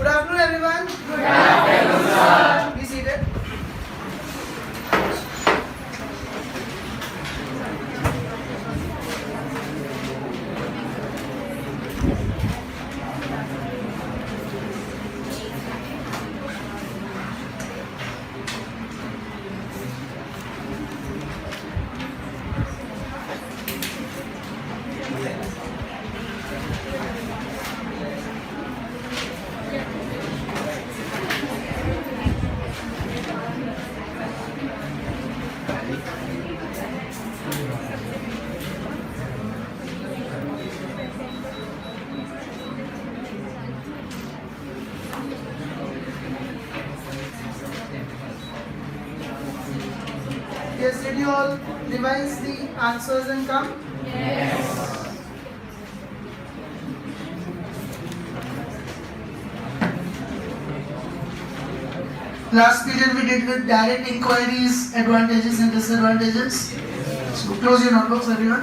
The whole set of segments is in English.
Good afternoon, everyone. Good afternoon, sir. Be seated. Yes, did you all revise the answers and come? Yes. Last period we did with direct inquiries, advantages and disadvantages. So close your notebooks, everyone.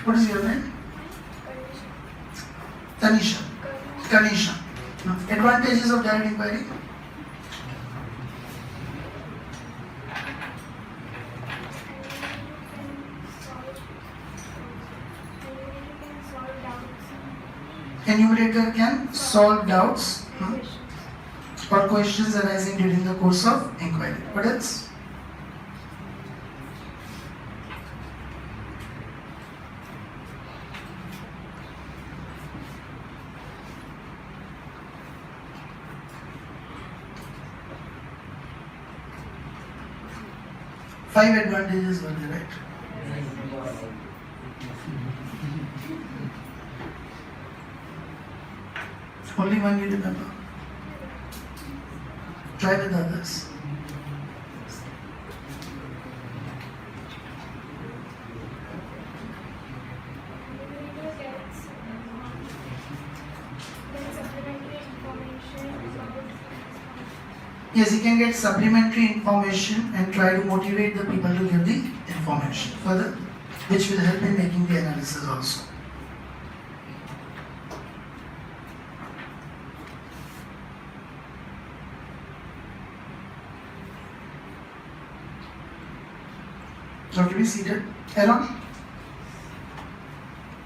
What is your name? Tanisha. Kanisha. Advantages of direct inquiry. Enumerator can solve doubts or questions arising during the course of inquiry. What else? Five advantages were there, right? Only one you remember. Try with others. Yes, you can get supplementary information and try to motivate the people to give the information further, which will help in making the analysis also. Okay, be seated. Aaron?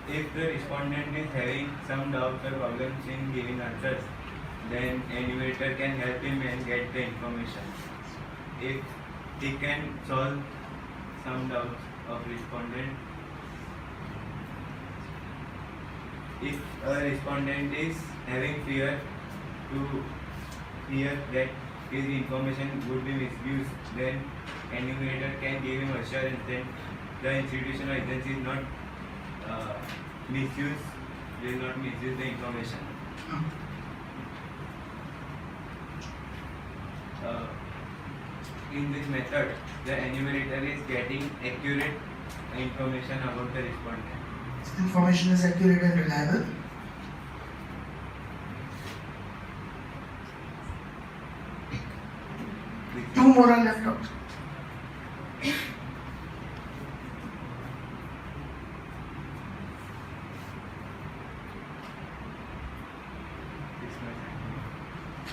If the respondent is having some doubts or problems in giving answers, then enumerator can help him and get the information. If he can solve some doubts of respondent, if a respondent is having fear that his information would be misused, then enumerator can give him assurance that the institution or agency is not will not misuse the information. In this method, the enumerator is getting accurate information about the respondent. Information is accurate and reliable. Two more are left out.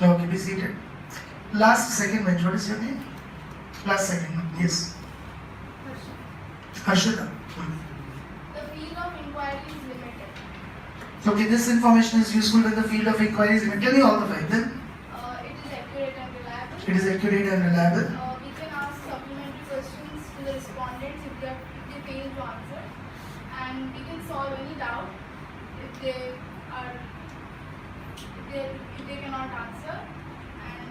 Okay, be seated. Last second bench, what is your name? Last second, yes. Harshita. The field of inquiry is limited. Okay, this information is useful when the field of inquiry is limited. Tell me all the five then. It is accurate and reliable. It is accurate and reliable. We can ask supplementary questions to the respondents if they fail to answer, and we can solve any doubt if they cannot answer. And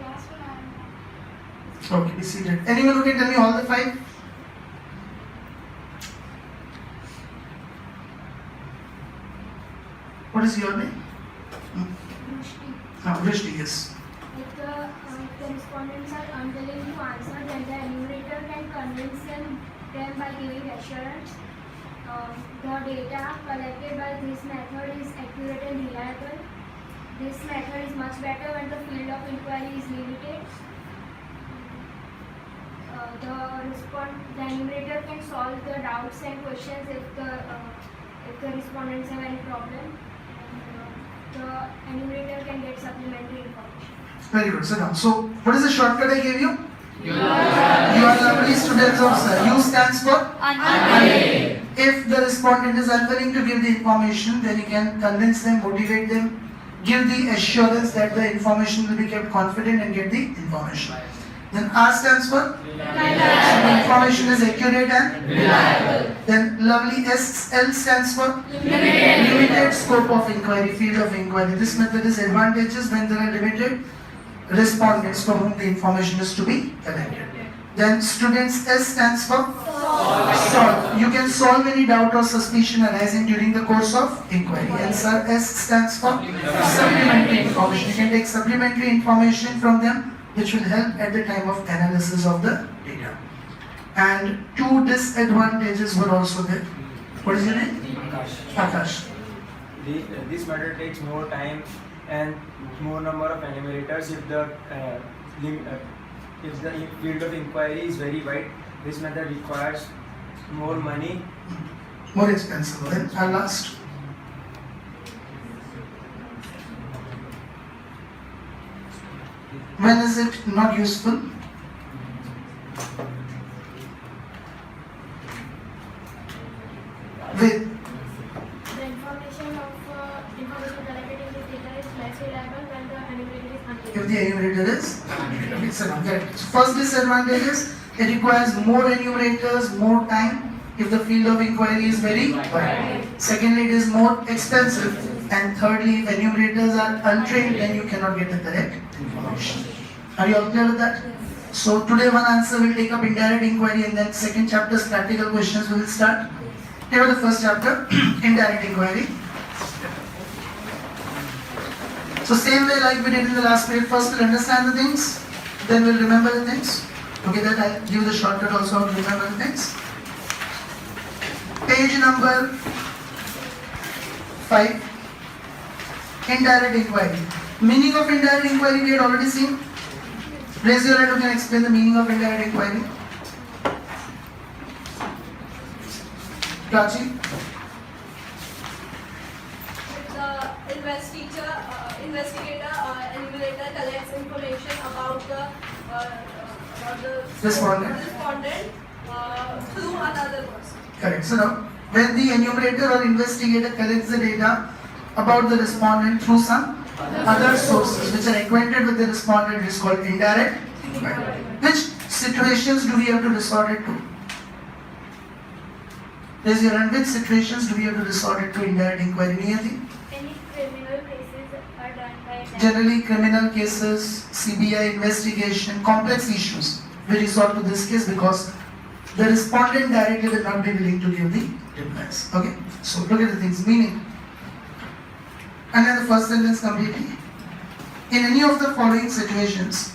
last one Okay, be seated. Anyone who can tell me all the five? What is your name? Vrishti, yes. If the respondents are unwilling to answer, then the enumerator can convince them by giving assurance. the data collected by this method is accurate and reliable. This method is much better when the field of inquiry is limited. The enumerator can solve the doubts and questions if the respondents have any problem. And the enumerator can get supplementary information. Very good. Sit down. So, what is the shortcut I gave you? You are lovely students of sir. U stands for unwilling. If the respondent is unwilling to give the information, then you can convince them, motivate them, give the assurance that the information will be kept confident and get the information. Then R stands for reliable. So the information is accurate and reliable. Then lovely SL stands for limited scope of inquiry, field of inquiry. This method is advantageous when there are limited respondents from whom the information is to be collected. Then students S stands for solve. You can solve any doubt or suspicion arising during the course of inquiry. And sir, S stands for supplementary information. You can take supplementary information from them which will help at the time of analysis of the data. And two disadvantages were also there. What is your name? Akash. This method takes more time and more number of enumerators if the field of inquiry is very wide. This method requires more money. More expensive. Then our last. When is it not useful? With The information collected in this data is less reliable when the enumerator is unreliable. if the enumerator is correct. So first disadvantage is it requires more enumerators, more time if the field of inquiry is very wide. Secondly, it is more expensive. And thirdly, if enumerators are untrained, then you cannot get the correct information. Are you all clear with that? So today one answer will take up indirect inquiry and then second chapter's practical questions we will start. Here the first chapter, indirect inquiry. So same way like we did in the last period, first we'll understand the things, then we'll remember the things. Okay, that I'll give the shortcut also how to remember the things. Page number 5, indirect inquiry. Meaning of indirect inquiry we had already seen. Raise your hand who can explain the meaning of indirect inquiry. Prachi? The investigator or enumerator collects information about the Respondent. Through another person. Correct. So now, when the enumerator or investigator collects the data about the respondent through some other sources which are acquainted with the respondent, it is called indirect inquiry. Which situations do we have to resort it to? Raise your hand. Which situations do we have to resort it to indirect inquiry? Niyati? Any criminal cases are done by Generally, criminal cases, CBI investigation, complex issues, we resort to this case because the respondent directly will not be willing to give the replies. Okay? So look at the things. Meaning, and then the first sentence completely. In any of the following situations,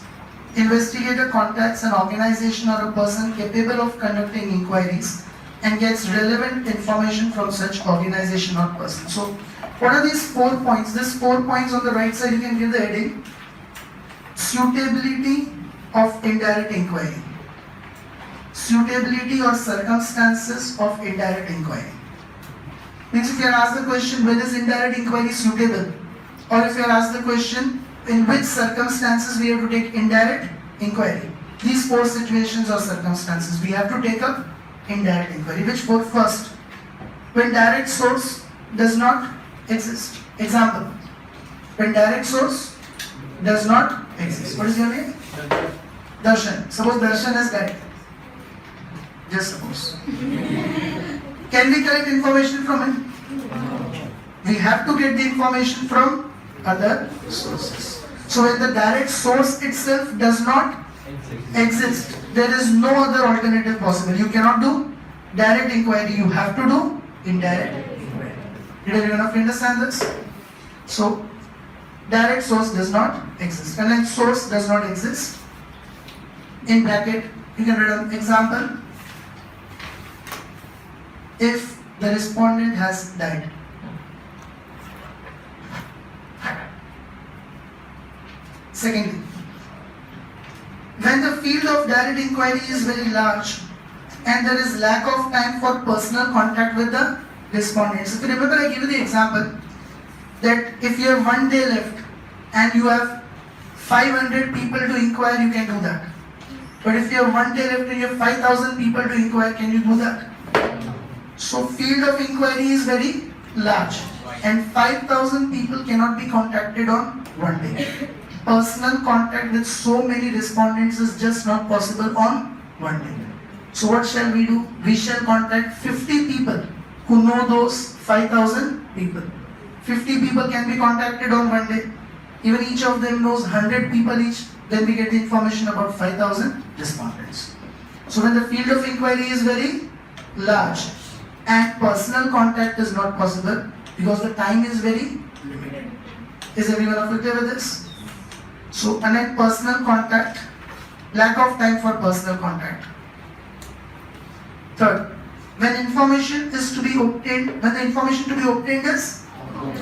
investigator contacts an organization or a person capable of conducting inquiries and gets relevant information from such organization or person. So, what are these 4 points? These 4 points on the right side, you can give the heading. Suitability of indirect inquiry. Suitability or circumstances of indirect inquiry. Means if you are asked the question, when is indirect inquiry suitable? Or if you are asked the question, in which circumstances we have to take indirect inquiry. These 4 situations or circumstances, we have to take up indirect inquiry. Which 4? First, when direct source does not exist. Example, when direct source does not exist. What is your name? Darshan. Suppose Darshan has died. Just suppose. Can we collect information from him? We have to get the information from other sources. So when the direct source itself does not exist, there is no other alternative possible. You cannot do direct inquiry, you have to do indirect inquiry. Did everyone of you understand this? So, direct source does not exist. And then source does not exist. In bracket, you can write an example. If the respondent has died. Secondly, when the field of direct inquiry is very large and there is lack of time for personal contact with the respondents. If you remember, I gave you the example that if you have 1 day left and you have 500 people to inquire, you can do that. But if you have 1 day left and you have 5,000 people to inquire, can you do that? So field of inquiry is very large and 5,000 people cannot be contacted on 1 day. Personal contact with so many respondents is just not possible on 1 day. So what shall we do? We shall contact 50 people who know those 5,000 people. 50 people can be contacted on 1 day. Even each of them knows 100 people each. Then we get the information about 5,000 respondents. So when the field of inquiry is very large and personal contact is not possible because the time is very limited. Is everyone familiar with this? So, unlike personal contact, lack of time for personal contact. Third, when information is to be obtained, when the information to be obtained is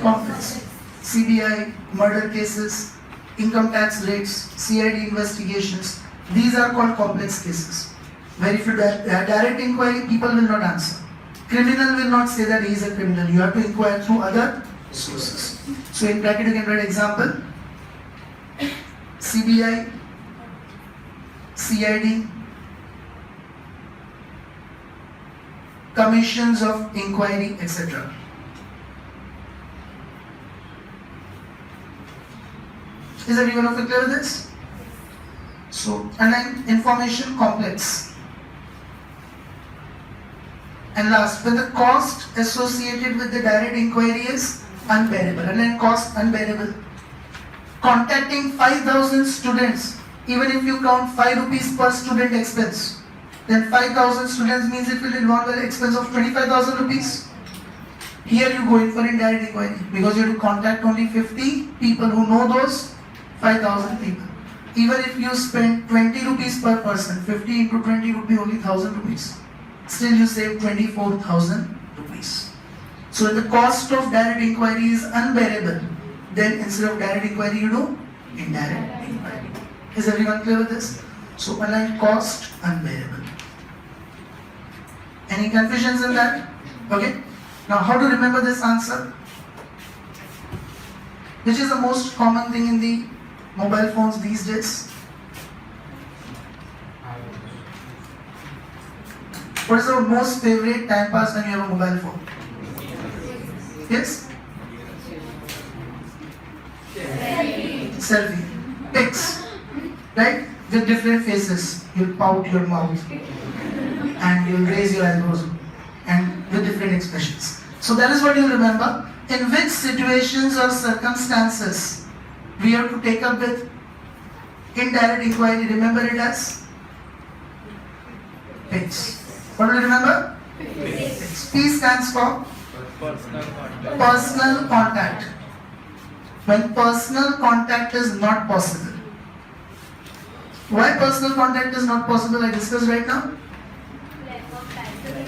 complex. CBI, murder cases, income tax rates, CID investigations, these are called complex cases. Where if you direct inquiry, people will not answer. Criminal will not say that he is a criminal. You have to inquire through other sources. So in bracket you can write example. CBI, CID, commissions of inquiry, etc. Is everyone clear with this? So, underline information complex. And last, when the cost associated with the direct inquiry is unbearable. Underline cost unbearable. Contacting 5,000 students, even if you count 5 rupees per student expense, then 5,000 students means it will involve an expense of 25,000 rupees. Here you go in for indirect inquiry because you have to contact only 50 people who know those 5,000 people. Even if you spend 20 rupees per person, 50 into 20 would be only 1,000 rupees. Still you save 24,000 rupees. So if the cost of direct inquiry is unbearable, then instead of direct inquiry you do indirect inquiry. Is everyone clear with this? So underline cost unbearable. Any confusions in that? Okay. Now how to remember this answer? Which is the most common thing in the mobile phones these days? What is your most favorite time pass when you have a mobile phone? Yes? Selfie. Pics. Right? With different faces. You'll pout your mouth and you'll raise your eyebrows and with different expressions. So that is what you remember. In which situations or circumstances we have to take up with indirect inquiry? Remember it as PICS. What do you remember? PICS. P stands for personal contact. When personal contact is not possible. Why personal contact is not possible? I discussed right now.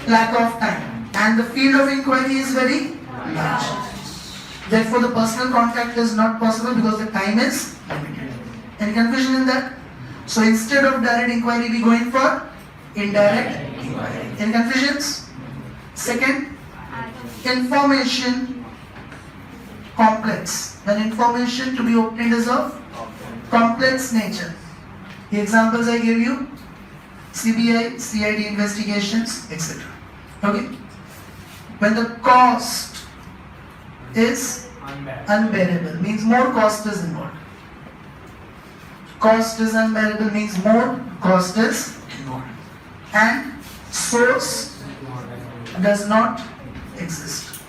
Lack of time. And the field of inquiry is very large. Therefore, the personal contact is not possible because the time is limited. Any confusion in that? So instead of direct inquiry, we go in for indirect inquiry. Any confusions? Second, information complex. When information to be obtained is of complex nature. The examples I gave you, CBI, CID investigations, etc. Okay? When the cost is unbearable, means more cost is involved. Cost is unbearable means more cost is involved. And source does not exist.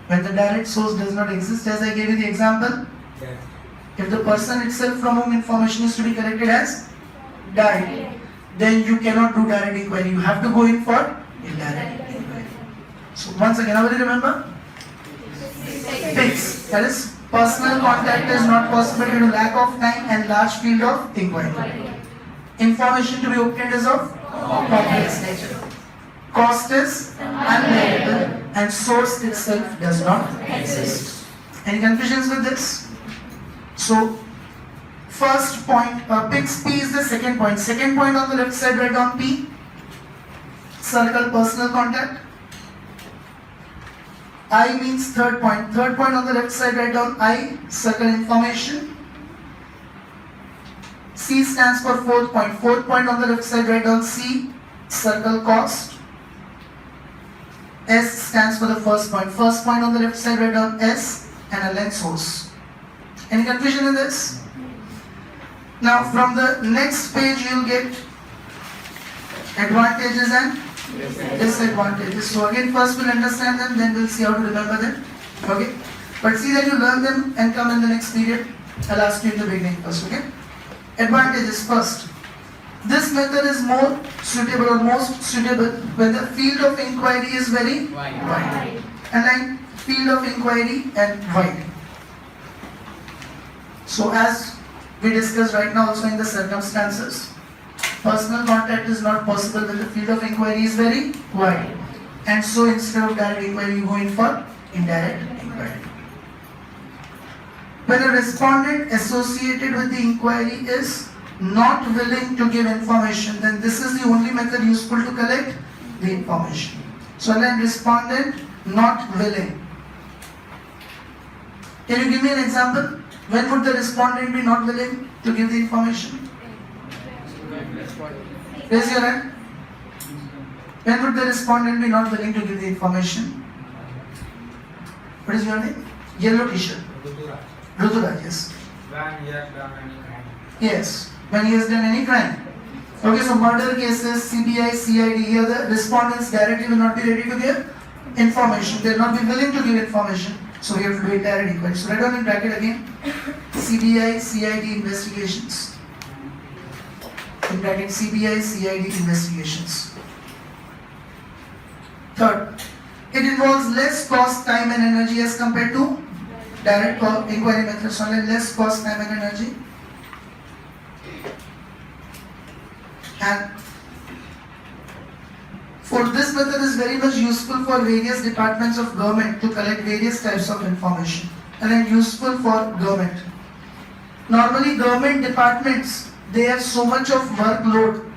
When the direct source does not exist, as I gave you the example, if the person itself from whom information is to be collected has died, then you cannot do direct inquiry. You have to go in for indirect inquiry. So once again, how will you remember? PICS. That is, personal contact is not possible due to lack of time and large field of inquiry. Information to be obtained is of complex nature. Cost is unbearable and source itself does not exist. Any confusions with this? So, first point, pix P is the second point. Second point on the left side, write down P. Circle personal contact. I means third point. Third point on the left side, write down I. Circle information. C stands for fourth point. Fourth point on the left side, write down C. Circle cost. S stands for the first point. First point on the left side, write down S and a length source. Any confusion in this? Now from the next page you will get advantages and disadvantages. So again first we'll understand them, then we'll see how to remember them. Okay? But see that you learn them and come in the next period. I'll ask you in the beginning first, okay? Advantages first. This method is more suitable or most suitable when the field of inquiry is very wide. And like field of inquiry and wide. So as we discussed right now also in the circumstances, personal contact is not possible when the field of inquiry is very wide. And so instead of direct inquiry, you go in for indirect inquiry. When a respondent associated with the inquiry is not willing to give information, then this is the only method useful to collect the information. So then respondent not willing. Can you give me an example? When would the respondent be not willing to give the information? Raise your hand. When would the respondent be not willing to give the information? What is your name? Yellow t-shirt. Ruturaj, yes. When he has done any crime. Yes. When he has done any crime. Okay, so murder cases, CBI, CID, here the respondents directly will not be ready to give information. They will not be willing to give information. So we have to do indirect inquiry. So write down in bracket again. CBI, CID investigations. In bracket CBI, CID investigations. Third, it involves less cost, time and energy as compared to direct inquiry methods. Only less cost, time and energy. And for this method is very much useful for various departments of government to collect various types of information, and then useful for government. Normally government departments, they have so much of workload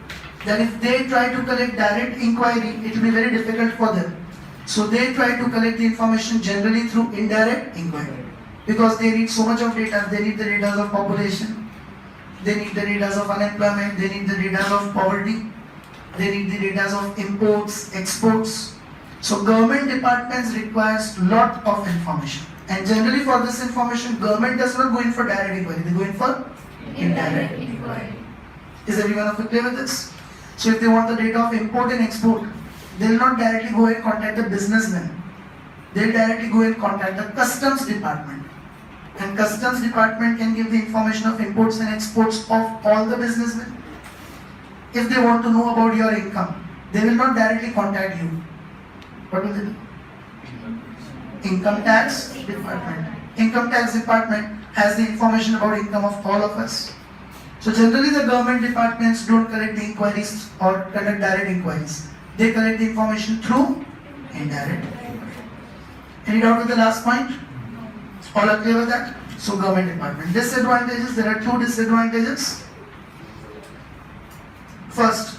that if they try to collect direct inquiry, it will be very difficult for them. So they try to collect the information generally through indirect inquiry, because they need so much of data. They need the data of population, they need the data of unemployment, they need the data of poverty, they need the data of imports, exports. So government departments requires lot of information. And generally for this information, government does not go in for direct inquiry, they go in for indirect inquiry. Is everyone of you clear with this? So if they want the data of import and export, they will not directly go and contact the businessman. They will directly go and contact the customs department. And customs department can give the information of imports and exports of all the businessmen. If they want to know about your income, they will not directly contact you. What will they do? Income tax department. Income tax department has the information about income of all of us. So generally the government departments don't collect the inquiries or conduct direct inquiries. They collect the information through indirect. Any doubt with the last point? All are clear with that? So government department. Disadvantages, there are two disadvantages. First,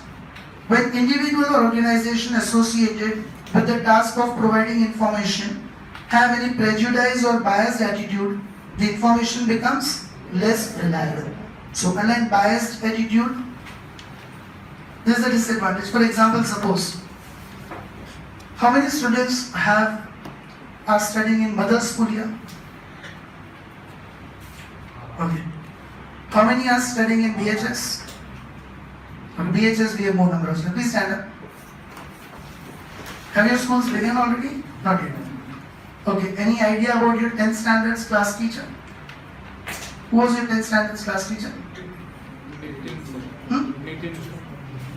when individual or organization associated with the task of providing information have any prejudice or biased attitude, the information becomes less reliable. So unlike biased attitude, this is a disadvantage. For example, suppose, how many students are studying in mother school here? Okay. How many are studying in BHS? For BHS, we have more number of students. Please stand up. Have your schools begun already? Not yet. Okay. Any idea about your 10th standards class teacher? Who was your 10th standards class teacher?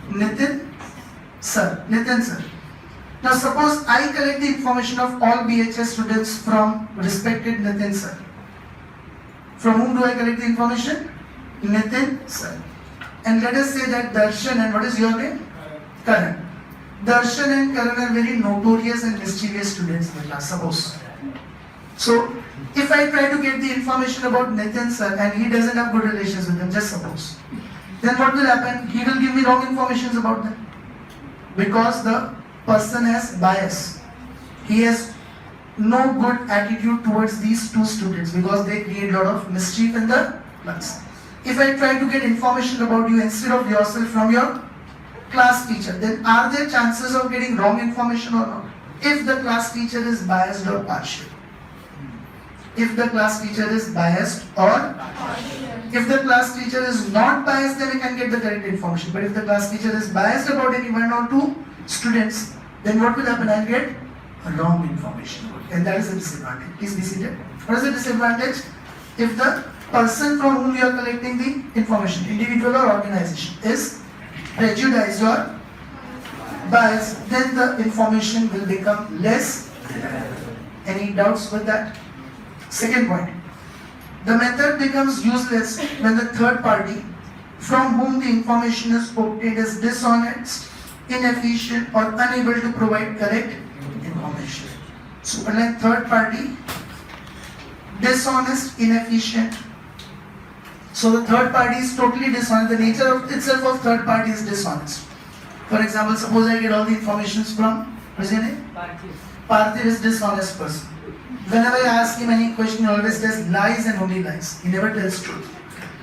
Nitin? Sir. Nitin sir. Now suppose I collect the information of all BHS students from respected Nitin sir. From whom do I collect the information? Nitin sir. And let us say that Darshan, and what is your name? Karan. Darshan and Karan are very notorious and mischievous students in the class, suppose. So, if I try to get the information about Nitin sir and he doesn't have good relations with them, just suppose, then what will happen? He will give me wrong information about them. Because the person has bias. He has no good attitude towards these two students because they create a lot of mischief in the class. If I try to get information about you instead of yourself from your class teacher, then are there chances of getting wrong information or not? If the class teacher is biased or partial. If the class teacher is biased or if the class teacher is not biased, then we can get the correct information. But if the class teacher is biased about any one or two students, then what will happen? I'll get wrong information. And that is a disadvantage. Please be seated. What is the disadvantage? If the person from whom you are collecting the information, individual or organization, is prejudiced or biased, then the information will become less reliable. Any doubts with that? Second point. The method becomes useless when the third party from whom the information is obtained is dishonest, inefficient, or unable to provide correct information. So, unlike third party, dishonest, inefficient. So, the third party is totally dishonest. The nature of itself of third party is dishonest. For example, suppose I get all the information from, what's your name? Parthiv is dishonest person. Whenever I ask him any question, he always tells lies and only lies. He never tells truth.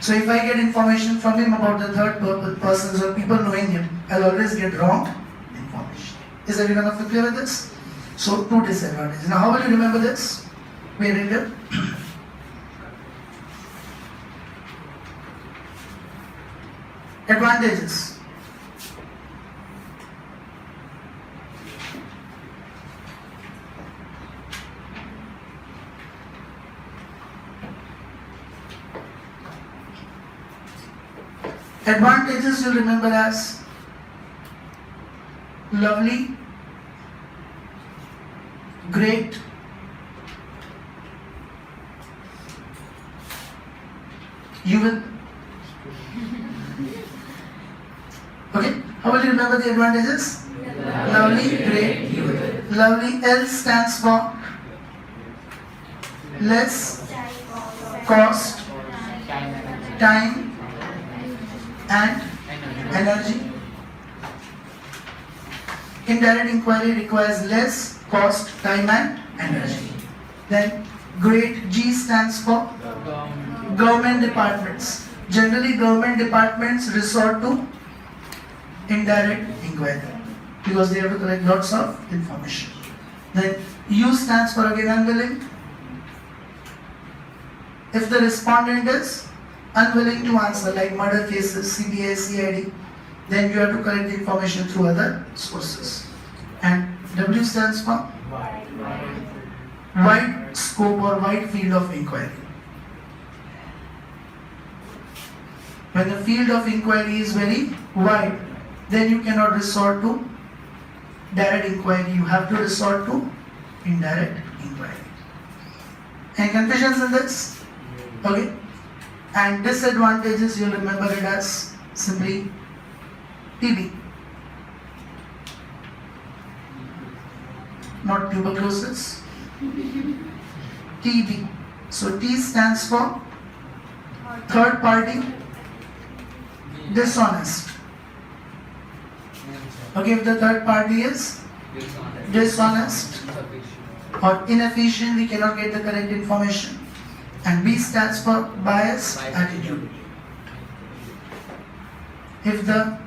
So if I get information from him about the third persons or people knowing him, I'll always get wrong information. Is everyone of you clear with this? So two disadvantages. Now how will you remember this? We read it. Advantages. Advantages you'll remember as lovely, great, you will. Okay, how will you remember the advantages? Lovely, great, you will. Lovely, L stands for less cost, time, and energy. Indirect inquiry requires less cost, time, and energy. Then great, G stands for government departments. Generally government departments resort to indirect inquiry because they have to collect lots of information. Then U stands for again unwilling. If the respondent is unwilling to answer, like murder cases, CBI, CID, then you have to collect the information through other sources. And W stands for wide scope or wide field of inquiry. When the field of inquiry is very wide, then you cannot resort to direct inquiry, you have to resort to indirect inquiry. Any confusions in this? Okay. And disadvantages, you'll remember it as simply TB. Not tuberculosis. TB. So T stands for third party, dishonest. Okay, if the third party is dishonest or inefficient, we cannot get the correct information. And B stands for biased attitude. If the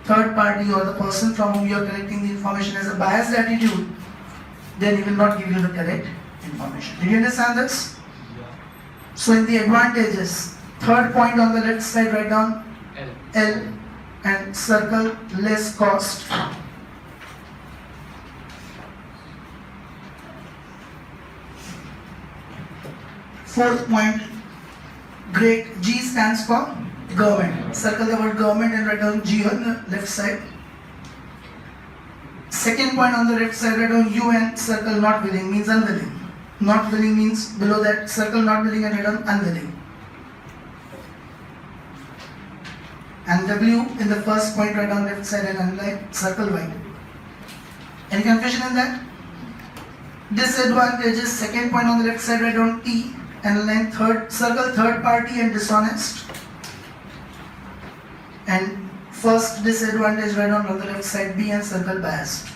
third party or the person from whom you are collecting the information has a biased attitude, then he will not give you the correct information. Did you understand this? So in the advantages, third point on the left side, write down L and circle less cost. Fourth point, great, G stands for government. Circle the word government and write down G on the left side. Second point on the left side, write down U and circle not willing, means unwilling. Not willing means below that, circle not willing and write down unwilling. And W in the first point right on left side and underline circle white. Any confusion in that? Disadvantages, second point on the left side right on T, underline circle third party and dishonest. And first disadvantage right on the left side B and circle biased.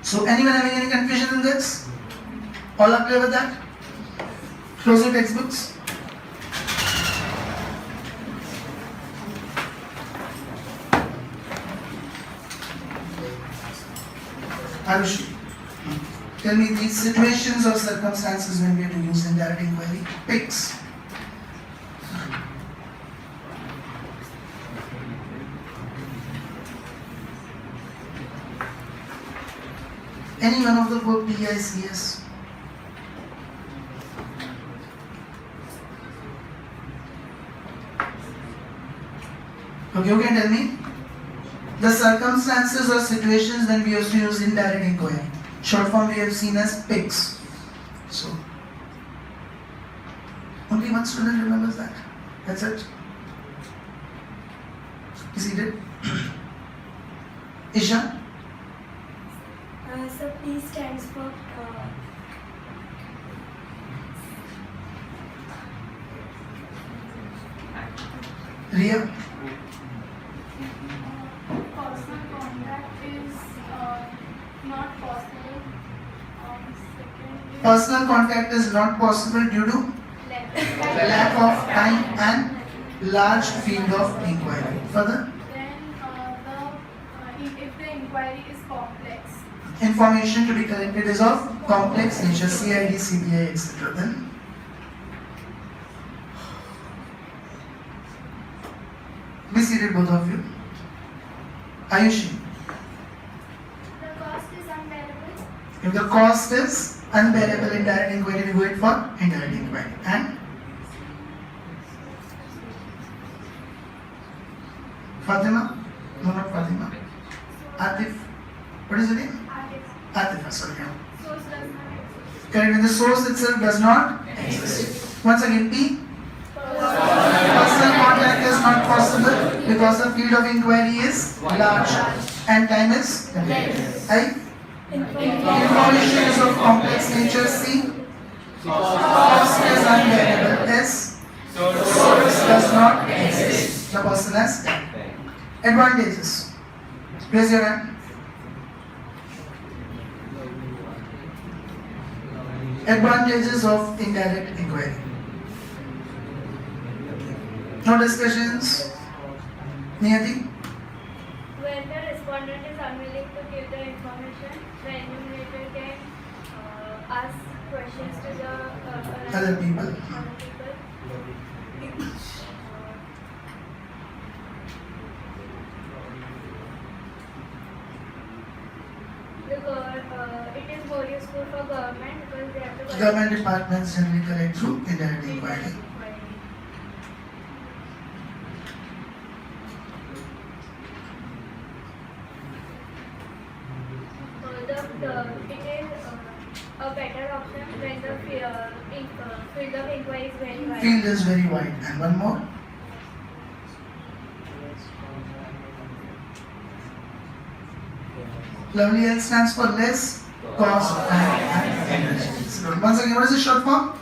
So anyone having any confusion in this? All are clear with that? Close your textbooks. Arushi, tell me these situations or circumstances when we have to use indirect inquiry. Picks. Any one of the four PICS. Okay, you can tell me the circumstances or situations when we used to use indirect inquiry. Short form we have seen as PICS. So, only one student remembers that. That's it. Is he did? Isha? So P stands for Ria? Personal contact is not possible. Second Personal contact is not possible due to lack of time and large field of inquiry. Further, if the inquiry is complex, information to be collected is of complex nature, CID, CBI, etc. Then, be seated both of you. Ayushi, the cost is unbearable. if the cost is unbearable in direct inquiry, we go in for indirect inquiry. And Fatima? No, not Fatima. Atif. What is the name? Atif, sorry. Source does not exist. Correct, when the source itself does not exist. Once again, P. Personal contact is not possible because the field of inquiry is large and time is I. Information is of complex nature. C. Cost is unbearable. S. Source does not exist. The person has time. Advantages. Raise your hand. Advantages of indirect inquiry. No discussions? Niyati? When the respondent is unwilling to give the information, the enumerator can ask questions to the Other people. other people. It is more useful for government because they have to Government departments generally collect through indirect inquiry. It is a better option when the field of inquiry is very wide. Field is very wide. And one more. Lovely L stands for less cost and energy. So once again, what is the short form?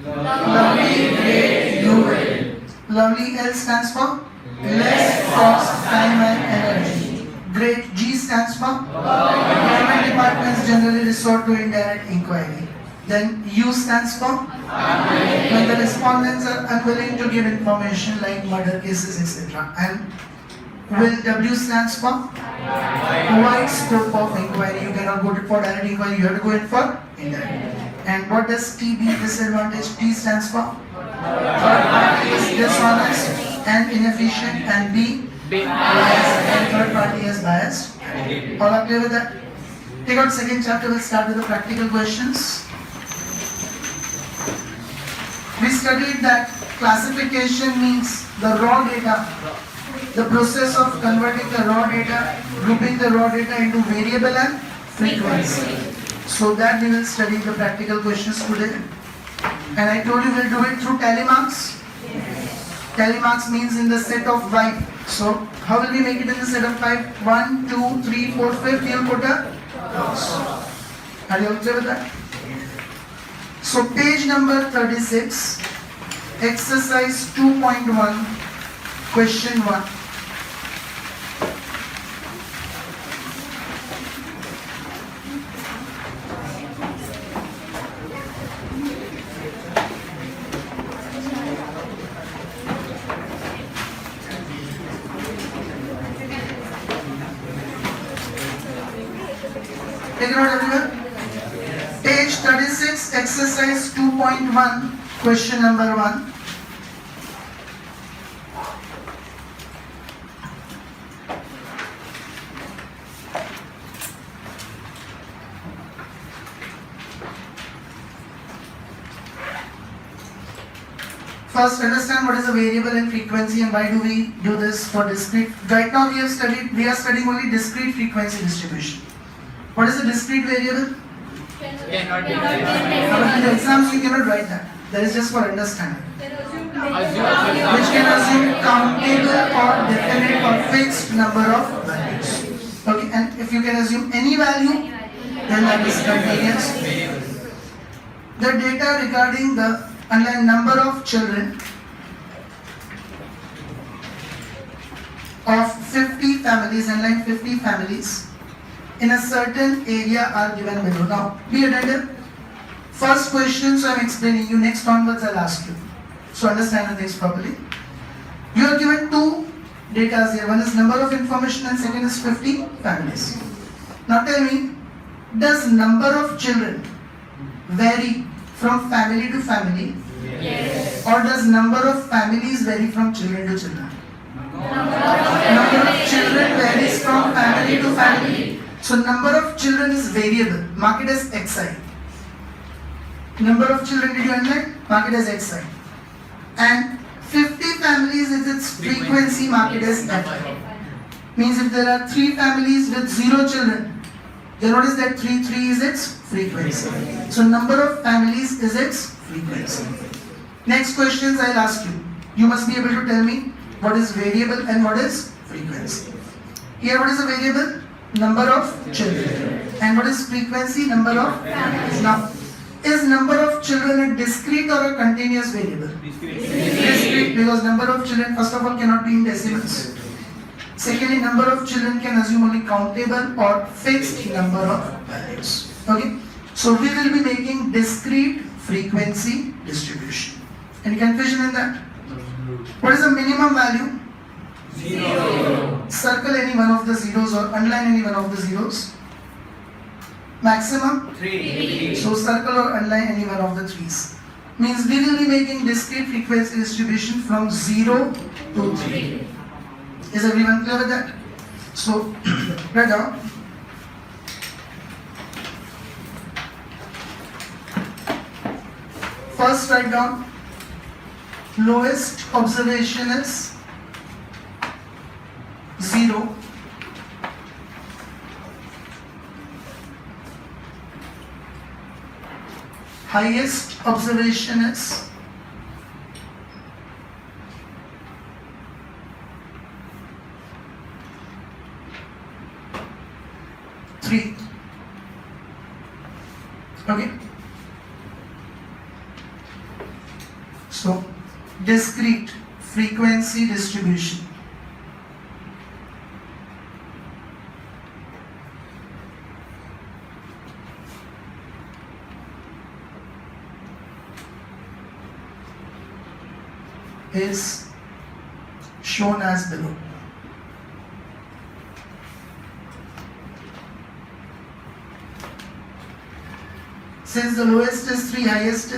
Lovely, great, you will. Lovely L stands for less cost, time and energy. Great G stands for government departments generally resort to indirect inquiry. Then U stands for when the respondents are unwilling to give information like murder cases, etc. And will W stands for wide scope of inquiry. You cannot go for direct inquiry, you have to go in for indirect. And what does T be disadvantage? T stands for third party is dishonest and inefficient, and B biased, and third party is biased. All are clear with that? Take out second chapter, we'll start with the practical questions. We studied that classification means the raw data, the process of converting the raw data, grouping the raw data into variable and frequency. So that we will study the practical questions today. And I told you we'll do it through tally marks. Tally marks means in the set of white So how will we make it in the set of 5? 1, 2, 3, 4, 5. You'll put a cross. Are you all clear with that? So page number 36, exercise 2.1, question 1. Take it out everyone. Page 36, exercise 2.1, question number 1. First, understand what is a variable and frequency and why do we do this for discrete. Right now we are studying only discrete frequency distribution. What is a discrete variable? Cannot be In the exams you cannot write that. That is just for understanding. Which can assume countable or definite or fixed number of values. Okay, and if you can assume any value, then that is continuous. The data regarding the underlying number of children of 50 families, underlying 50 families in a certain area are given below. Now, be attentive. First question, so I am explaining you. Next onwards, I'll ask you. So understand the things properly. You are given two data here. One is number of information and second is 50 families. Now tell me, does number of children vary from family to family? Yes. Or does number of families vary from children to children? Number of children varies from family to family. So number of children is variable. Mark it as Xi. Number of children, did you underline? Mark it as Xi. And 50 families is its frequency, mark it as Fi. Means if there are 3 families with 0 children, then what is that 3 is its frequency. So number of families is its frequency. Next questions I'll ask you. You must be able to tell me what is variable and what is frequency. Here what is a variable? Number of children. And what is frequency? Number of families. Now, is number of children a discrete or a continuous variable? Discrete, because number of children first of all cannot be in decimals. Secondly, number of children can assume only countable or fixed number of values. Okay? So we will be making discrete frequency distribution. Any confusion in that? What is the minimum value? 0. Circle any one of the zeros or underline any one of the zeros. Maximum? 3. So circle or underline any one of the 3's. Means we will be making discrete frequency distribution from 0 to 3. Is everyone clear with that? So, write down. First write down, lowest observation is 0. Highest observation is 3. Okay. So, discrete frequency distribution. Is shown as below. Since the lowest is 3, lowest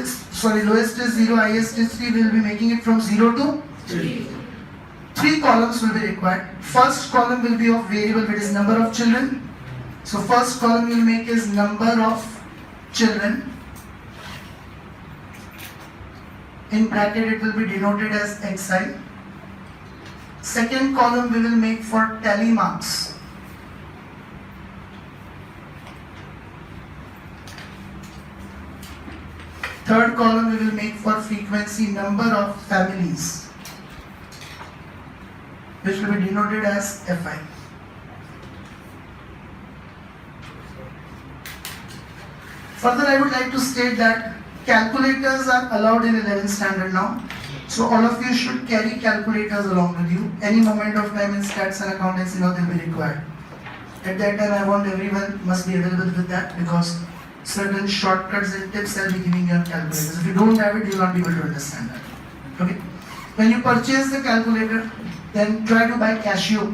is 0, highest is 3, we will be making it from 0 to 3. 3 columns will be required. First column will be of variable, which is number of children. So first column we will make is number of children. In bracket it will be denoted as Xi. Second column we will make for tally marks. Third column we will make for frequency, number of families. which will be denoted as Fi. Further, I would like to state that calculators are allowed in 11th standard now. So all of you should carry calculators along with you. Any moment of time in stats and accountancy now they'll be required. At that time, I want everyone must be available with that because certain shortcuts and tips I'll be giving you on calculators. If you don't have it, you will not be able to understand that. Okay? When you purchase the calculator, then try to buy Casio.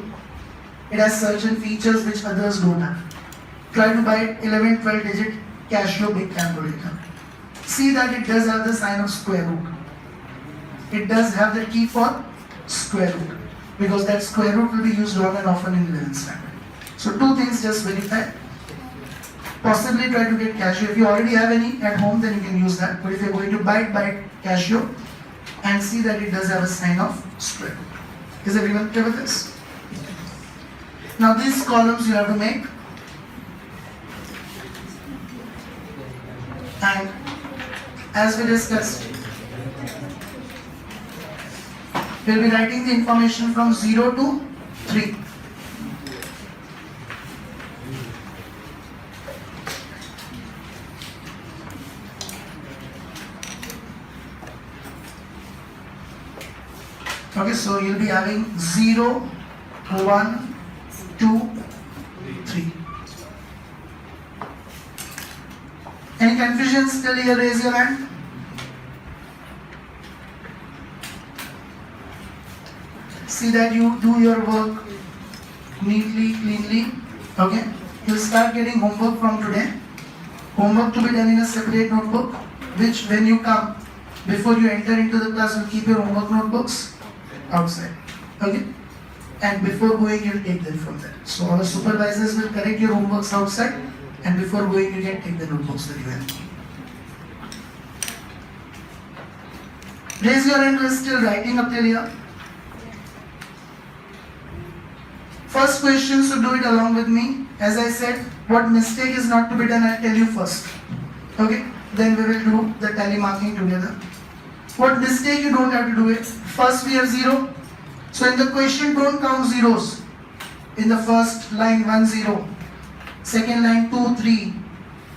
It has certain features which others don't have. Try to buy 11, 12 digit Casio big calculator. See that it does have the sign of square root. It does have the key for square root because that square root will be used on and often in 11th standard. So two things just verify. Possibly try to get Casio. If you already have any at home, then you can use that. But if you're going to buy Casio and see that it does have a sign of square root. Is everyone clear with this? Now these columns you have to make. And as we discussed, we'll be writing the information from 0 to 3. Okay, so you'll be having 0, 1, 2, 3. Any confusion still here? Raise your hand. See that you do your work neatly, cleanly. Okay? You'll start getting homework from today. Homework to be done in a separate notebook, which when you come, before you enter into the class, you'll keep your homework notebooks outside. Okay? And before going, you'll take them from there. So our supervisors will correct your homeworks outside, and before going, you can take the notebooks that you have. Raise your hand who is still writing up till here. First question, so do it along with me. As I said, what mistake is not to be done, I'll tell you first. Okay? Then we will do the tally marking together. What mistake you don't have to do it. First we have 0. So in the question, don't count zeros. In the first line, 1 0. Second line, 2 3.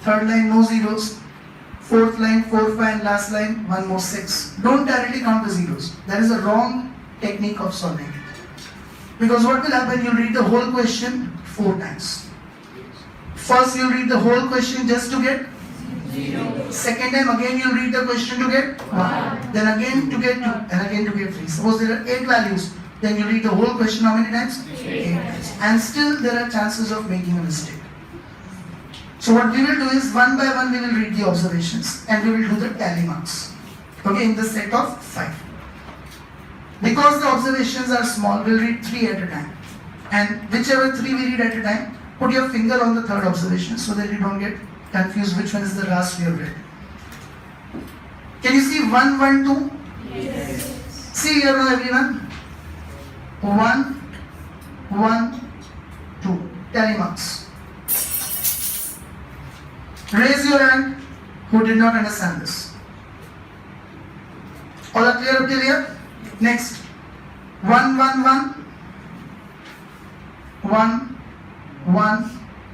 Third line, no zeros. Fourth line, 4 5. And last line, 1 more 6. Don't directly count the zeros. That is a wrong technique of solving it. Because what will happen, you'll read the whole question 4 times. First you'll read the whole question just to get 0. Second time again you'll read the question to get 1. Then again to get 2 and again to get 3. Suppose there are 8 values, then you read the whole question how many times? 8 times. And still there are chances of making a mistake. So what we will do is one by one we will read the observations and we will do the tally marks. Okay, in the set of 5. Because the observations are small, we'll read 3 at a time. And whichever 3 we read at a time, put your finger on the third observation so that you don't get confused which one is the last we have read. Can you see 1, 1, 2? Yes. See here now everyone. 1, 1, 2. Tally marks. Raise your hand who did not understand this. All are clear up till here? Next, 1, 1, 1, 1, 1,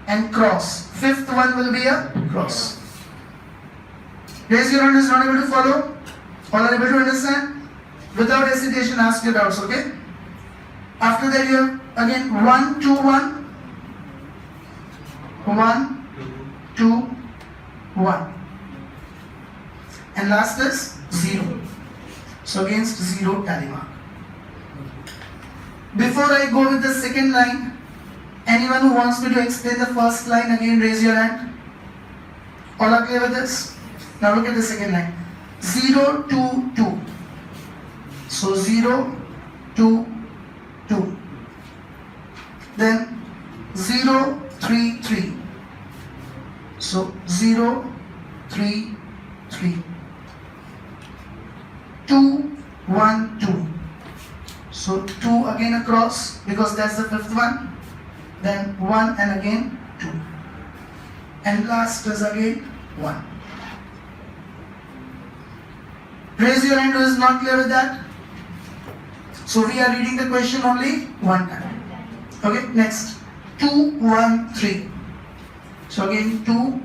and cross. Fifth one will be a cross. Raise your hand who is not able to follow. All are able to understand? Without hesitation, ask your doubts, okay? After that, you have again 1, 2, 1, 1, 2, 1. And last is 0. So against 0 tally mark. Before I go with the second line, anyone who wants me to explain the first line again, raise your hand. All are clear with this? Now look at the second line. 0, 2, 2. So 0, 2, 2. Then 0, 3, 3. So 0, 3, 3. 2, 1, 2. So 2 again across because that's the fifth one. Then 1 and again 2. And last is again 1. Raise your hand who is not clear with that. So we are reading the question only one time. Okay, next. 2, 1, 3. So again 2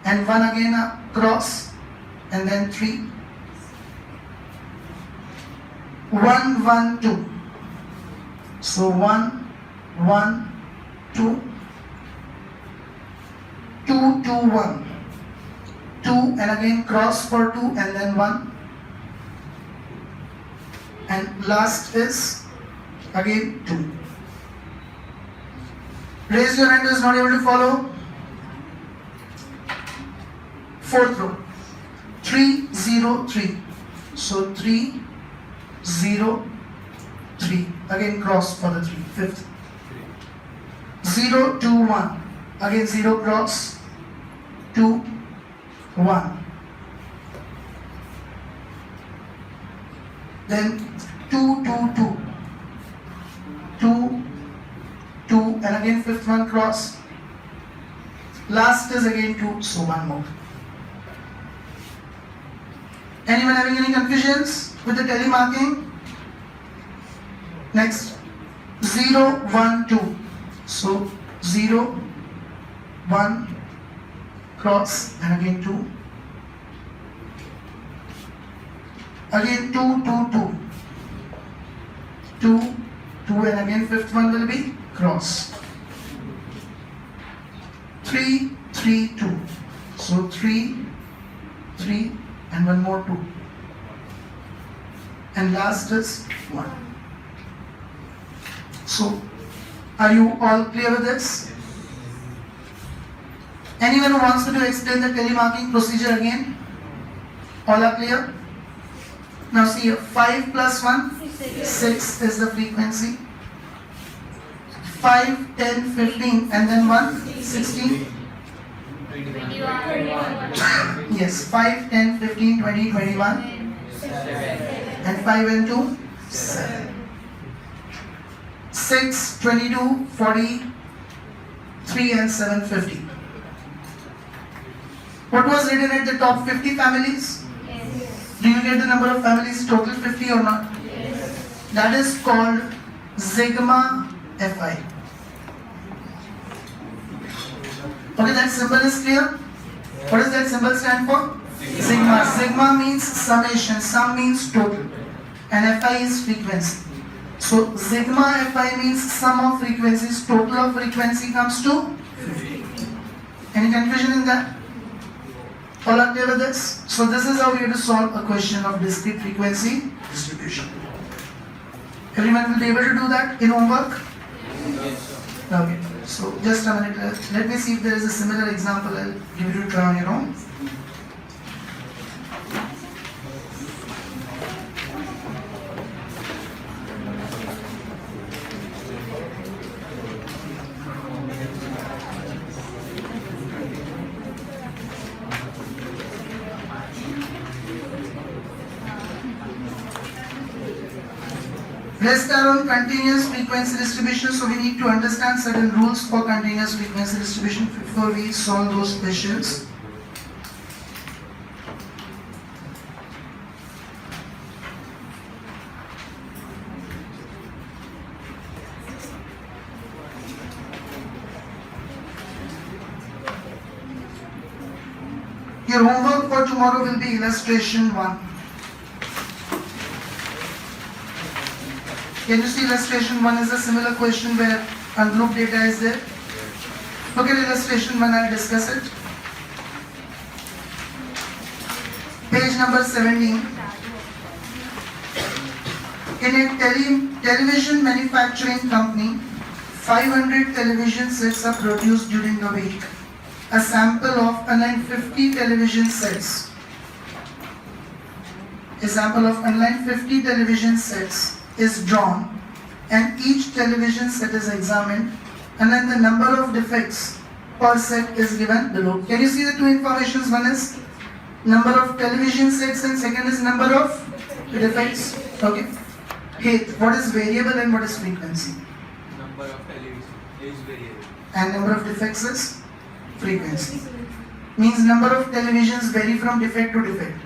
and 1 again cross and then 3. 1, 1, 2. So 1, 1, 2. 2, 2, 1. 2 and again cross for 2 and then 1. And last is again 2. Raise your hand who is not able to follow. Fourth row. 3, 0, 3. So 3, 0, 3. Again cross for the 3. Fifth. 0, 2, 1. Again 0 cross. 2, 1. Then 2, 2, 2. 2, 2 and again fifth one cross. Last is again 2, so one more. Anyone having any confusions with the telemarking? Next. 0, 1, 2. So 0, 1 cross and again 2. Again 2, 2, 2. 2, 2 and again fifth one will be cross. 3, 3, 2. So 3, 3 and one more 2. And last is 1. So are you all clear with this? Anyone who wants me to explain the telemarking procedure again? All are clear? Now see here, 5 plus 1, 6 is the frequency. 5, 10, 15 and then 1, 16. Yes, 5, 10, 15, 20, 21. And 5 and 2, 7. 6, 22, 40, 3 and 7, 50. What was written at the top? 50 families? Do you get the number of families total 50 or not? Yes. That is called sigma fi. Okay, that symbol is clear? What does that symbol stand for? Sigma. Sigma means summation, sum means total, and fi is frequency. So sigma fi means sum of frequencies, total of frequency comes to 50. Any confusion in that? All are clear with this? So this is how we have to solve a question of discrete frequency distribution. Everyone will be able to do that in homework? Okay. So just a minute. Let me see if there is a similar example. I'll give you to try on your own. Rest are on continuous frequency distribution, so we need to understand certain rules for continuous frequency distribution before we solve those questions. Your homework for tomorrow will be illustration 1. Can you see illustration 1 is a similar question where ungrouped data is there? Look at illustration 1, I'll discuss it. Page number 17. In a television manufacturing company, 500 television sets are produced during the week. A sample of 150 television sets. A sample of 150 television sets is drawn and each television set is examined, and then the number of defects per set is given below. Can you see the two informations? One is number of television sets and second is number of defects. Okay. Hey, what is variable and what is frequency? Number of television is variable. And number of defects is frequency. Means number of televisions vary from defect to defect.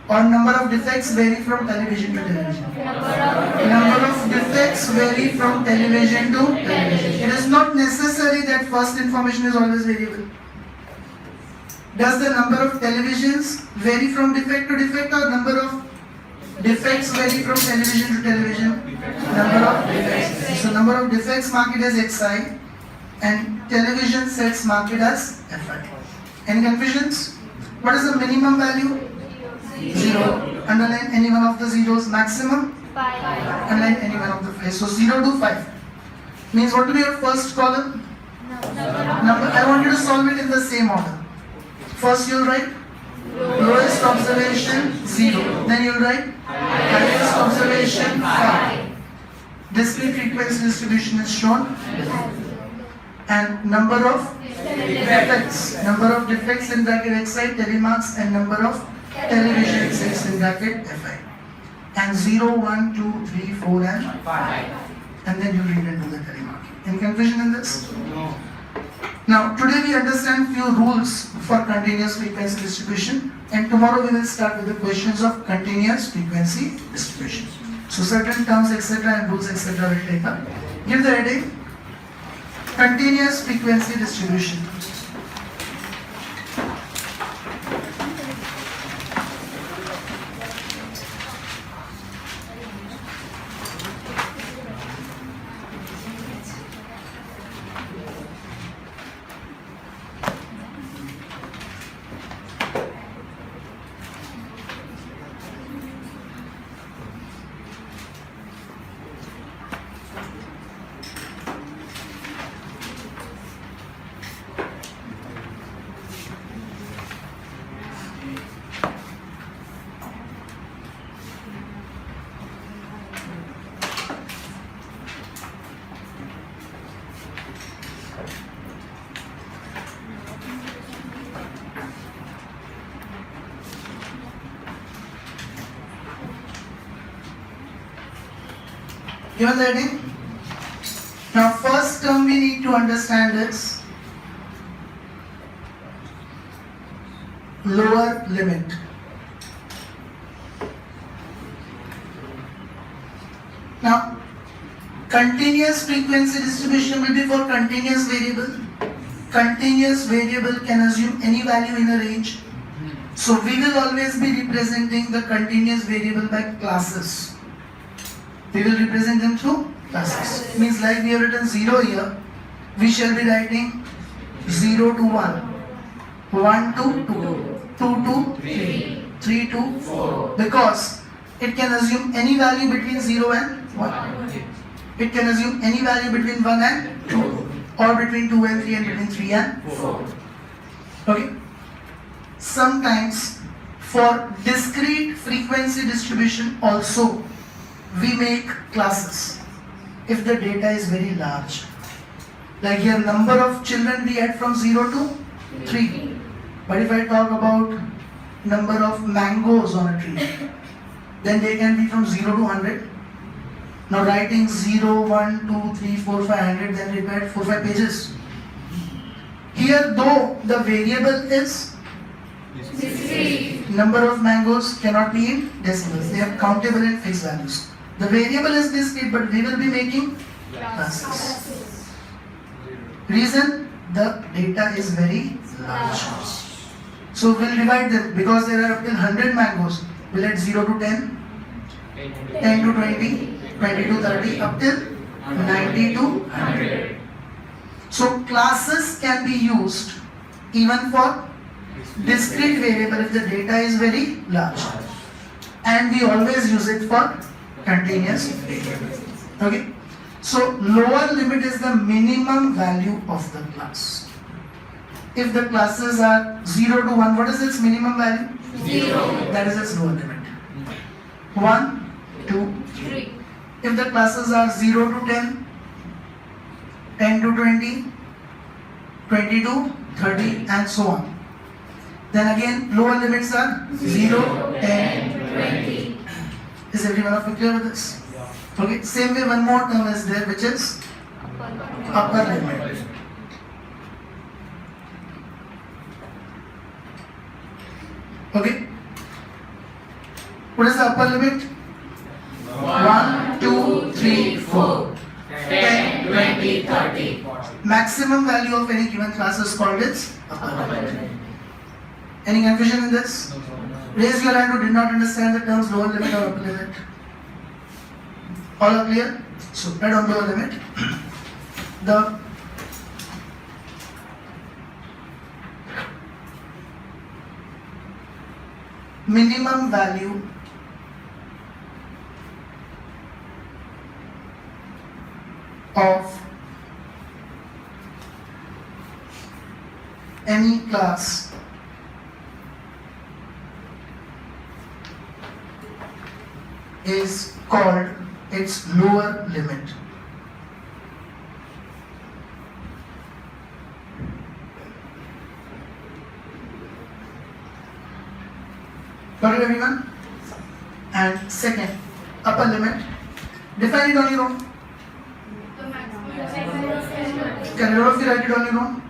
or number of defects vary from television to television? Number of defects vary from television to television. It is not necessary that first information is always variable. Does the number of televisions vary from defect to defect, or number of defects vary from television to television? Number of defects. So number of defects marked as Xi and television sets marked as Fi. Any confusions? What is the minimum value? 0. Underline any one of the zeros. Maximum? 5. Underline any one of the 5. So 0 to 5 means what will be your first column? Number. I want you to solve it in the same order. First you'll write lowest observation 0. Then you'll write highest observation 5. Discrete frequency distribution is shown. And number of defects. Number of defects in bracket Xi, telemarks, and number of television sets in bracket Fi. And 0, 1, 2, 3, 4, and 5. And then you read and do the telemarking. Any confusion in this? No. Now, today we understand few rules for continuous frequency distribution, and tomorrow we will start with the questions of continuous frequency distribution. So certain terms etc. and rules etc. will take up. Give the heading continuous frequency distribution. Given the heading? Now first term we need to understand is lower limit. Now continuous frequency distribution will be for continuous variable. Continuous variable can assume any value in a range. So we will always be representing the continuous variable by classes. We will represent them through classes. Means like we have written 0 here, we shall be writing 0 to 1, 1 to 2, 2 to 3, 3 to 4. Because it can assume any value between 0 and 1. It can assume any value between 1 and 2, or between 2 and 3, and between 3 and 4. Okay? Sometimes for discrete frequency distribution also we make classes if the data is very large. Like here number of children we add from 0 to 3. But if I talk about number of mangoes on a tree, then they can be from 0 to 100. Now writing 0, 1, 2, 3, 4, 500, then repeat 4, 5 pages. Here though the variable is discrete, number of mangoes cannot be in decimals, they are countable in fixed values. The variable is discrete, but we will be making classes. Reason? The data is very large. So we'll divide them because there are up till 100 mangoes. We'll add 0 to 10, 10 to 20, 20 to 30, up till 90 to 100. So classes can be used even for discrete variable if the data is very large. And we always use it for continuous variable. Okay? So lower limit is the minimum value of the class. If the classes are 0 to 1, what is its minimum value? 0. That is its lower limit. 1, 2, 3. If the classes are 0 to 10, 10 to 20, 20 to 30, and so on, then again lower limits are 0, 10, 20. Is everyone of you clear with this? Okay, same way one more term is there which is upper limit. Okay, What is the upper limit? 1, 2, 3, 4. 10, 20, 30. Maximum value of any given class is called its upper limit. Any confusion in this? Raise your hand who did not understand the terms lower limit or upper limit. All are clear? So, write on lower limit. The minimum value of any class is called its lower limit. Got it, everyone? And second, upper limit. Define it on your own. The maximum. Can all of you write it on your own?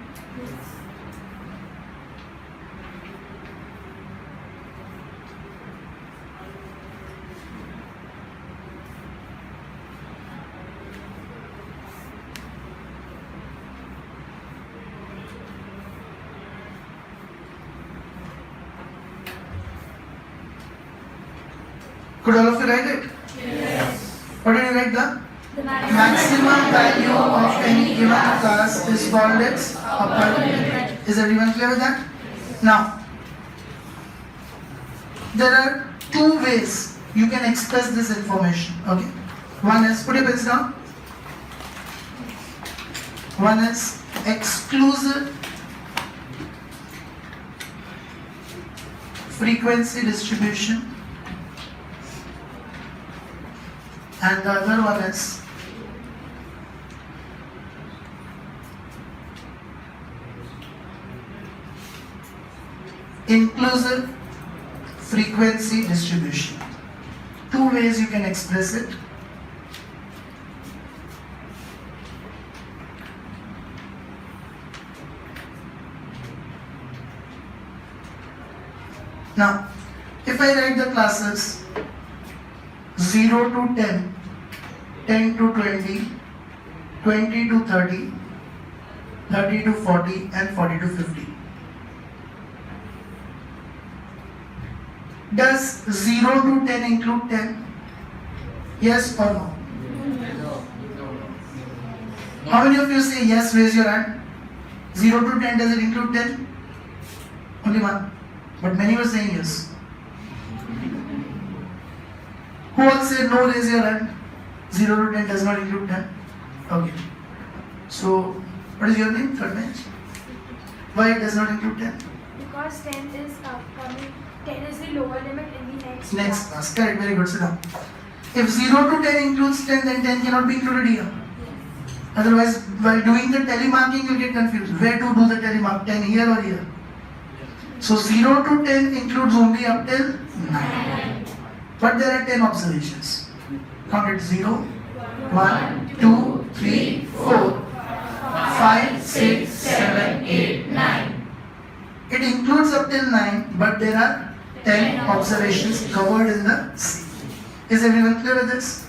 Could all of you write it? Yes. What did you write the? The Maximum value of any given class is called its upper limit. Is everyone clear with that? Now, there are two ways you can express this information. Okay. One is, put your pens down. One is exclusive frequency distribution, and the other one is inclusive frequency distribution. Two ways you can express it. Now, if I write the classes 0 to 10, 10 to 20, 20 to 30, 30 to 40, and 40 to 50. Does 0 to 10 include 10? Yes or no? How many of you say yes? Raise your hand. 0 to 10, does it include 10? Only one. But many were saying yes. Who all say no? Raise your hand. 0 to 10 does not include 10. Okay. So, what is your name? Third bench. Why it does not include 10? Because 10 is coming. 10 is the lower limit in the next Next. Correct. Very good. Sit down. If 0 to 10 includes 10, then 10 cannot be included here. Otherwise, while doing the telemarking, you'll get confused. Where to do the telemark? 10 here or here? So 0 to 10 includes only up till 9. But there are 10 observations. Count it 0, 1, 2, 3, 4, 5, 6, 7, 8, 9. It includes up till 9, but there are 10 observations covered in the C. Is everyone clear with this?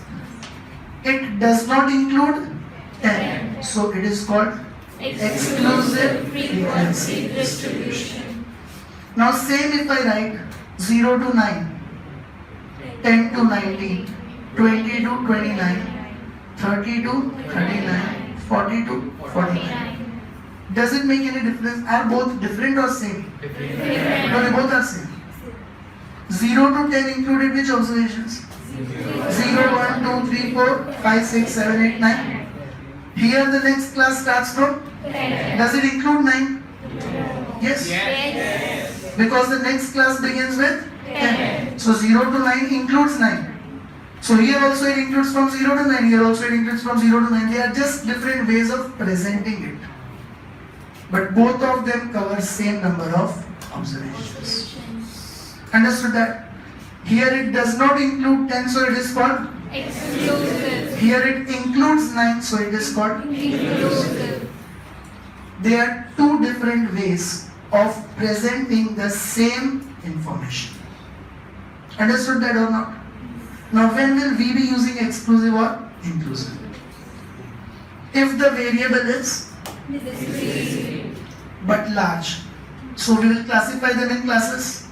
It does not include 10. So it is called exclusive frequency distribution. Now same if I write 0 to 9, 10 to 19, 20 to 29, 30 to 39, 40 to 49. Does it make any difference? Are both different or same? Different. No, they both are same. 0 to 10 included which observations? 0, 1, 2, 3, 4, 5, 6, 7, 8, 9. Here the next class starts from 10. Does it include 9? Yes? Yes. Because the next class begins with 10. So 0 to 9 includes 9. So here also it includes from 0 to 9. Here also it includes from 0 to 9. They are just different ways of presenting it. But both of them cover same number of observations. Understood that? Here it does not include 10, so it is called Exclusive. Here it includes 9, so it is called Inclusive. There are two different ways of presenting the same information. Understood that or not? Now when will we be using exclusive or inclusive? If the variable is but large, so we will classify them in classes.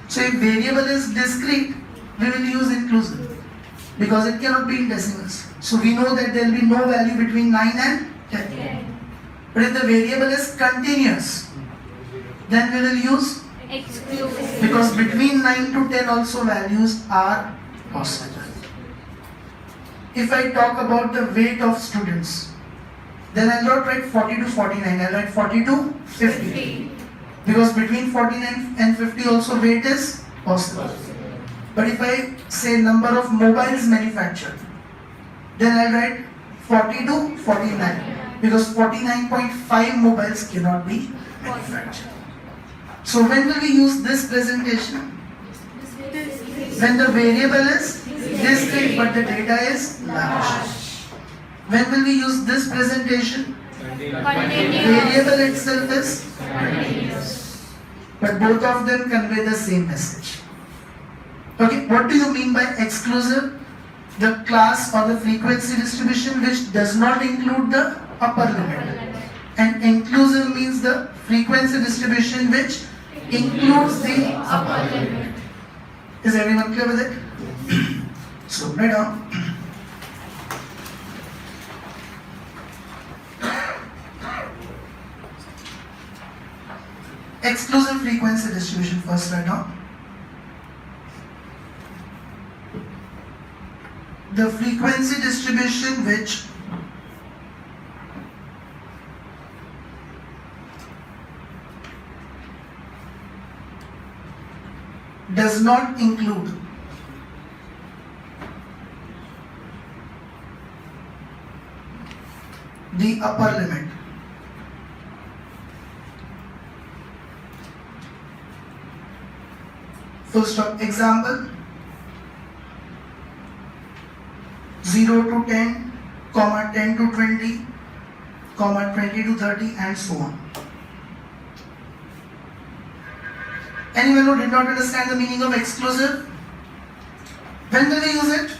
So if variable is discrete, we will use inclusive because it cannot be in decimals. So we know that there will be no value between 9 and 10. But if the variable is continuous, then we will use exclusive. because between 9 to 10 also values are possible. If I talk about the weight of students, then I'll not write 40 to 49, I'll write 40 to 50. Because between 49 and 50 also weight is possible. But if I say number of mobiles manufactured, then I'll write 40 to 49. Because 49.5 mobiles cannot be manufactured. So when will we use this presentation? When the variable is discrete but the data is large. When will we use this presentation? Variable itself is continuous. But both of them convey the same message. Okay, what do you mean by exclusive? The class or the frequency distribution which does not include the upper limit. And inclusive means the frequency distribution which includes the upper limit. Is everyone clear with it? So, right on. Exclusive frequency distribution first, right now. The frequency distribution which does not include the upper limit. Full stop. Example 0 to 10, 10 to 20, 20 to 30 and so on. Anyone who did not understand the meaning of exclusive? When will we use it?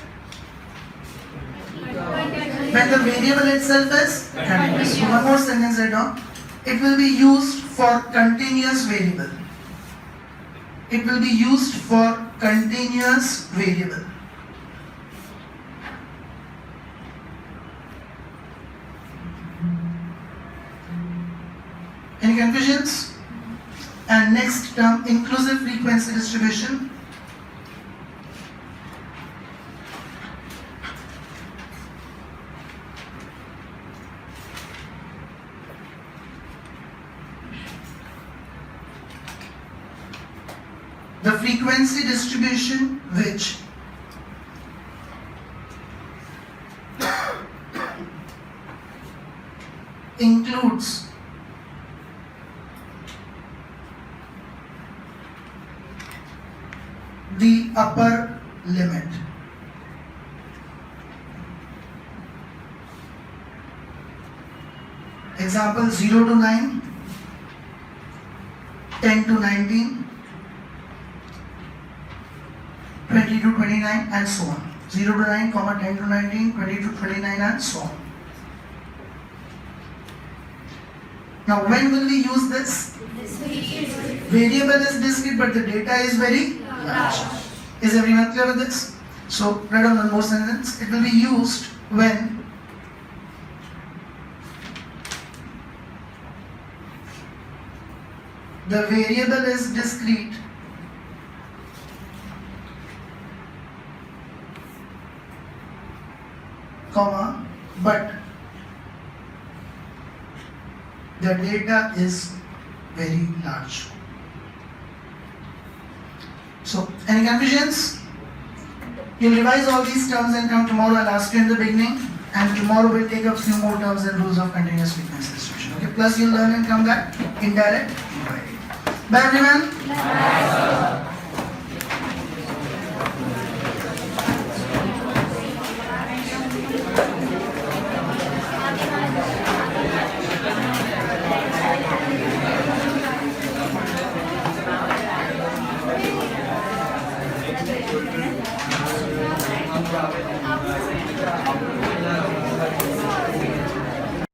When the variable itself is continuous. So one more sentence right now. It will be used for continuous variable. It will be used for continuous variable. Any confusions? And next term, inclusive frequency distribution. The frequency distribution which includes the upper limit. Example 0 to 9, 10 to 19, 20 to 29 and so on. 0 to 9, 10 to 19, 20 to 29 and so on. Now when will we use this? Variable is discrete but the data is very large. Is everyone clear with this? So write down one more sentence. It will be used when the variable is discrete comma, but the data is very large. So, any confusions? You'll revise all these terms and come tomorrow. I'll ask you in the beginning, and tomorrow we'll take a few more terms and rules of continuous frequency distribution. Okay, plus you'll learn and come back indirect inquiry. Bye everyone. Bye.